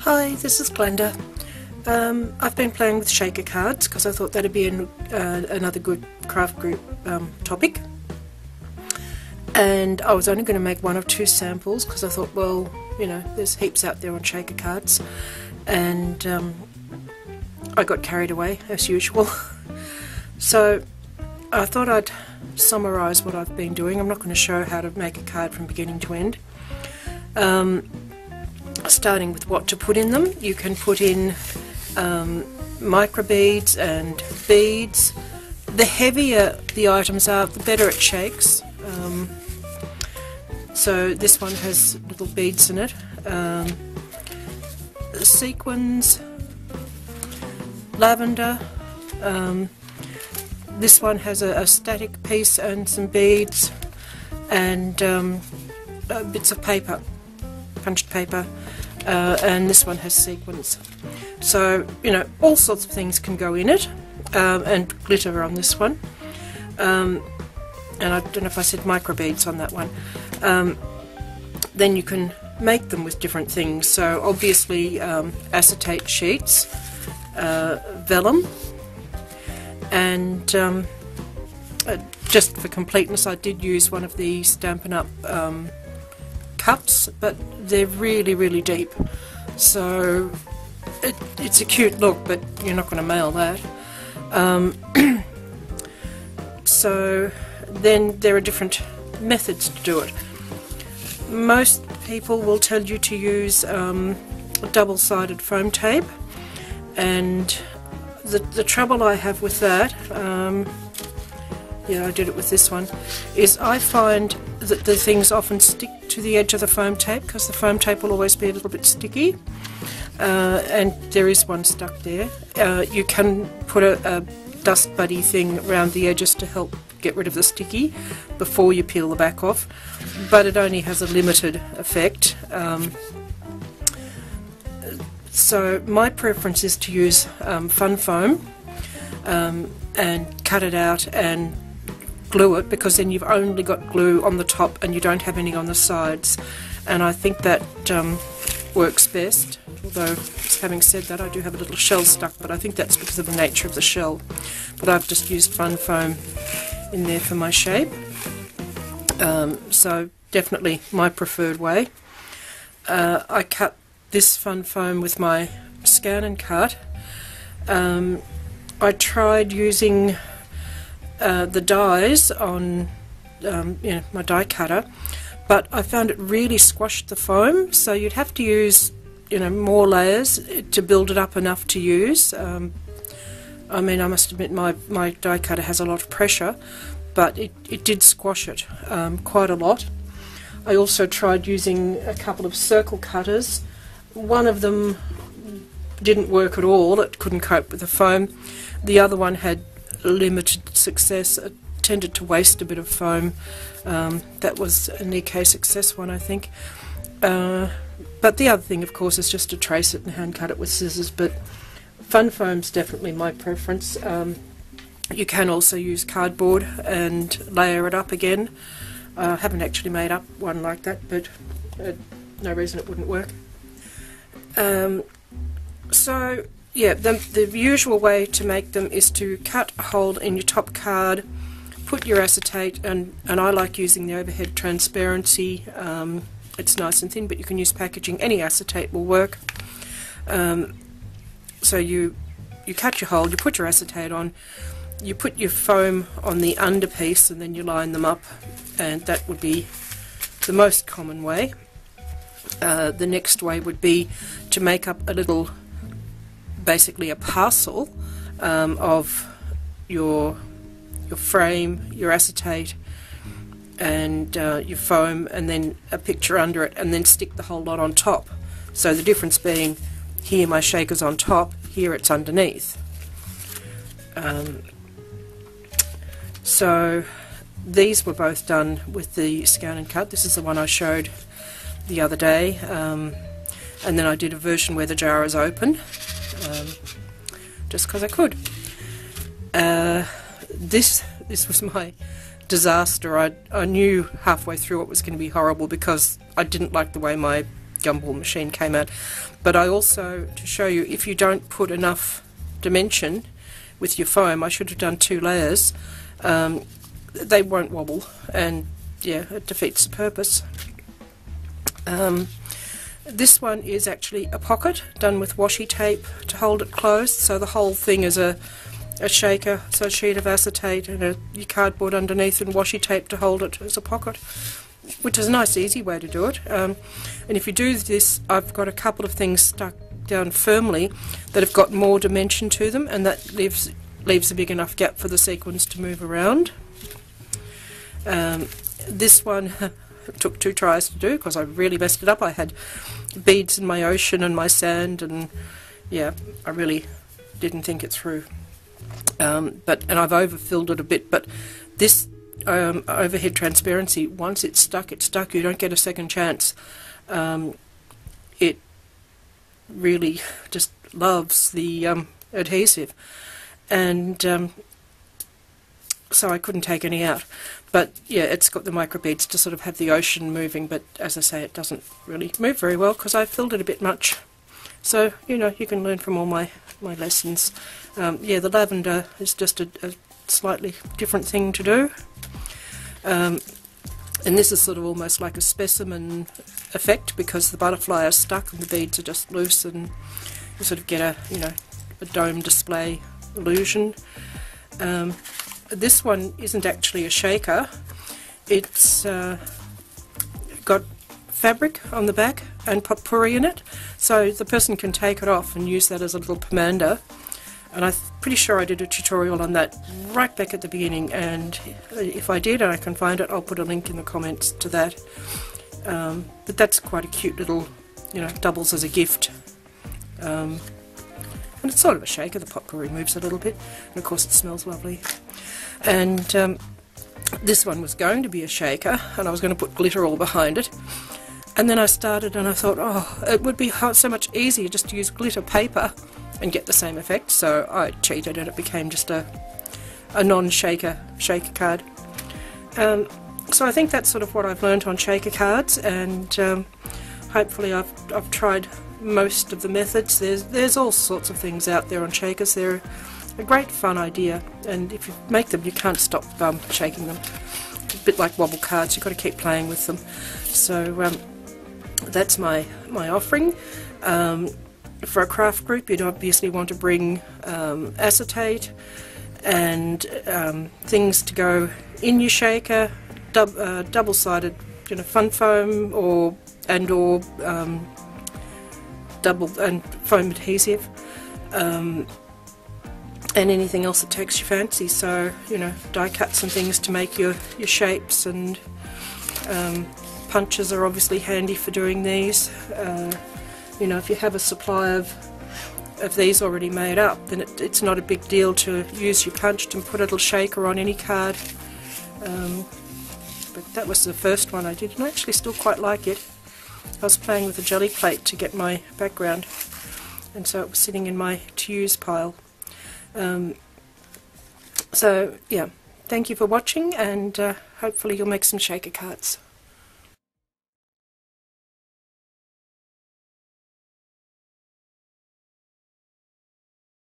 Hi, this is Glenda. I've been playing with shaker cards because I thought that'd be another good craft group topic. And I was only going to make one or two samples because I thought, well, you know, there's heaps out there on shaker cards. And I got carried away, as usual. So I thought I'd summarise what I've been doing. I'm not going to show how to make a card from beginning to end. Starting with what to put in them, you can put in microbeads and beads. The heavier the items are, the better it shakes. So this one has little beads in it. Sequins, lavender. This one has a static piece and some beads and bits of paper, punched paper. And this one has sequins. So, you know, all sorts of things can go in it, and glitter on this one. And I don't know if I said microbeads on that one. Then you can make them with different things. So obviously acetate sheets, vellum, and just for completeness I did use one of the Stampin' Up! Cups, but they're really, really deep. So it's a cute look, but you're not going to mail that. So then there are different methods to do it. Most people will tell you to use double-sided foam tape, and the trouble I have with that, yeah, I did it with this one, is I find that the things often stick to the edge of the foam tape because the foam tape will always be a little bit sticky, and there is one stuck there. You can put a dust buddy thing around the edges to help get rid of the sticky before you peel the back off, but it only has a limited effect. So my preference is to use fun foam and cut it out and glue it, because then you've only got glue on the top and you don't have any on the sides, and I think that works best. Although, having said that, I do have a little shell stuck, but I think that's because of the nature of the shell. But I've just used fun foam in there for my shape. So definitely my preferred way. I cut this fun foam with my Scan and Cut. I tried using the dies on my die cutter, but I found it really squashed the foam, so you'd have to use more layers to build it up enough to use. I mean, I must admit my die cutter has a lot of pressure, but it did squash it quite a lot. I also tried using a couple of circle cutters. One of them didn't work at all, it couldn't cope with the foam. The other one had limited success, it tended to waste a bit of foam. That was a Nikkei Success one, I think. But the other thing, of course, is just to trace it and hand cut it with scissors, but fun foam's definitely my preference. You can also use cardboard and layer it up again. I haven't actually made up one like that, but no reason it wouldn't work. So yeah, the usual way to make them is to cut a hole in your top card, put your acetate, and I like using the overhead transparency. It's nice and thin, but you can use packaging. Any acetate will work. So you cut your hole, you put your acetate on, you put your foam on the under piece, and then you line them up, and that would be the most common way. The next way would be to make up a little, basically a parcel of your frame, your acetate, and your foam, and then a picture under it, and then stick the whole lot on top. So the difference being, here my shaker's on top, here it's underneath. So these were both done with the Scan and Cut. This is the one I showed the other day, and then I did a version where the jar is open, just because I could. This was my disaster. I knew halfway through it was going to be horrible because I didn't like the way my gumball machine came out. But I also, to show you, if you don't put enough dimension with your foam, I should have done 2 layers, they won't wobble, and yeah, it defeats the purpose. This one is actually a pocket done with washi tape to hold it closed, so the whole thing is a shaker, so a sheet of acetate and your cardboard underneath and washi tape to hold it as a pocket, which is a nice easy way to do it. And if you do this, I've got a couple of things stuck down firmly that have got more dimension to them, and that leaves a big enough gap for the sequins to move around. This one took 2 tries to do because I really messed it up. I had beads in my ocean and my sand, and yeah, I really didn't think it through. And I've overfilled it a bit, but this overhead transparency, once it's stuck, it's stuck. You don't get a second chance. It really just loves the adhesive, and so I couldn't take any out. But yeah, it's got the microbeads to sort of have the ocean moving, but as I say, it doesn't really move very well because I filled it a bit much. So, you know, you can learn from all my lessons. Yeah, the lavender is just a slightly different thing to do. And this is sort of almost like a specimen effect because the butterfly is stuck and the beads are just loose, and you sort of get a, you know, a dome display illusion. This one isn't actually a shaker. It's got fabric on the back and potpourri in it, so the person can take it off and use that as a little pomander. And I'm pretty sure I did a tutorial on that right back at the beginning, and if I did and I can find it, I'll put a link in the comments to that. But that's quite a cute little, you know, doubles as a gift. And it's sort of a shaker. The potpourri moves a little bit, and of course it smells lovely. And this one was going to be a shaker, and I was going to put glitter all behind it. And then I started and I thought, oh, it would be so much easier just to use glitter paper and get the same effect. So I cheated and it became just a non-shaker card. So I think that's sort of what I've learned on shaker cards, and hopefully I've tried most of the methods. There's all sorts of things out there on shakers. They're a great fun idea, and if you make them you can't stop shaking them. A bit like wobble cards, you've got to keep playing with them. So that's my offering. For a craft group, you'd obviously want to bring acetate and things to go in your shaker, double-sided, you know, fun foam or double and foam adhesive, and anything else that takes your fancy. So, you know, die cuts and things to make your shapes, and punches are obviously handy for doing these. You know, if you have a supply of these already made up, then it's not a big deal to use your punched and put a little shaker on any card. But that was the first one I did, and I actually still quite like it. I was playing with a jelly plate to get my background, and so it was sitting in my to use pile. So yeah, thank you for watching, and hopefully you'll make some shaker cards.